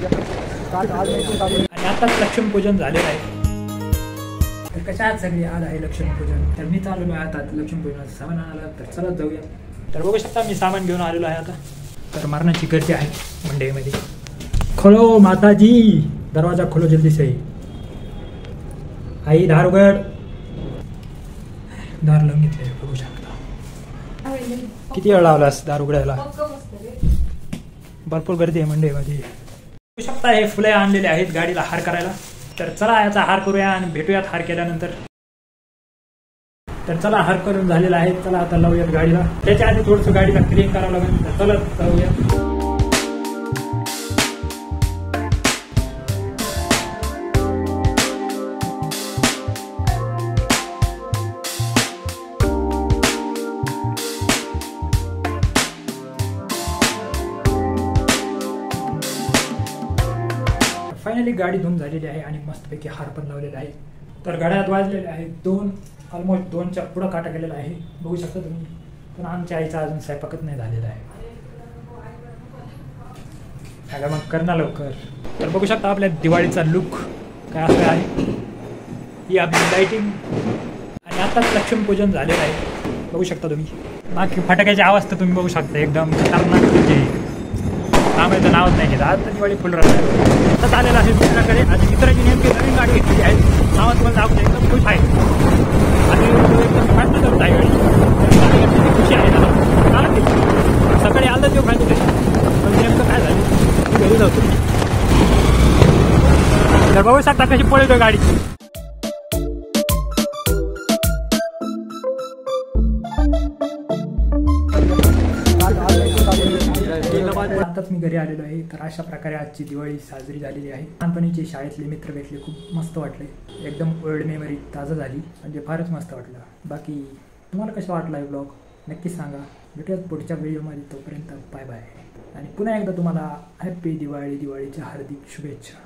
आणि आताच लक्ष्मीपूजन झालेलं आहे. तर कशा आहात सगळे? आज आहे लक्ष्मीपूजन. तर मी चाललो आहे आता लक्ष्मीपूजनाचं सामान आणायला. तर चला जाऊया. तर बघू शकता मी सामान घेऊन आलेलो आहे आता. तर मरणाची गर्दी आहे मंडईमध्ये. खोलो माताजी, दरवाजा खोलो जल्दी से. आई दार उघड. दार लावून घेतले. बघू शकता किती वेळ लावलास दार उघडायला. भरपूर गर्दी आहे मंडईमध्ये. बघू शकता हे फुले आणलेले आहेत गाडीला हार करायला. तर चला याचा हार करूया आणि भेटूयात हार केल्यानंतर. तर चला हार करून झालेला आहे. चला आता लावूयात गाडीला. त्याच्या आधी थोडंसं गाडीला क्लीन करावं लागेल. तर चला जाऊया. फायनली गाडी धुवून झालेली आहे आणि मस्तपैकी हार पण लावलेला आहे. तर गाड्यात वाजलेले आहे 2, ऑलमोस्ट 2च्या पुढं काटा गेलेला आहे. बघू शकता तुम्ही. पण आमच्या आईचा अजून स्वयंपाकच नाही झालेला आहे. अगं मग कर ना लवकर. तर बघू शकता आपल्या दिवाळीचा लुक काय असं आहे. ही आपली लाईटिंग आणि आताच लक्ष्मीपूजन झालेलं आहे. बघू शकता तुम्ही. बाकी फटाक्याची आवाज तर तुम्ही बघू शकता एकदम खतरनाक. म्हणजे थांबायचं नावच नाही घेत. आज तर दिवाळी फुल राहणार. आता आलेला आहे मित्राकडे आणि मित्राची नेमकी नवीन गाडी घेतलेली आहे. नावात तुम्हाला दाखवतो. एकदम खुश आहे आणि एकदम फायदा करत आहे गाडी. खुशी आहे त्याला. सकाळी आलं तेव्हा फायदा होते. पण नेमकं काय झालं घरी जातो. तर बघू शकता कशी पळतो गाडी. आताच मी घरी आलेलो आहे. तर अशा प्रकारे आजची दिवाळी साजरी झालेली आहे. लहानपणीचे शाळेतले मित्र भेटले. खूप मस्त वाटले. एकदम ओल्ड मेमरी ताजा झाली. म्हणजे फारच मस्त वाटलं. बाकी तुम्हाला कसं वाटलं आहे ब्लॉग नक्कीच सांगा. भेटूयात पुढच्या व्हिडिओमध्ये. तोपर्यंत बाय बाय. आणि पुन्हा एकदा तुम्हाला हॅप्पी दिवाळी. दिवाळीच्या हार्दिक शुभेच्छा.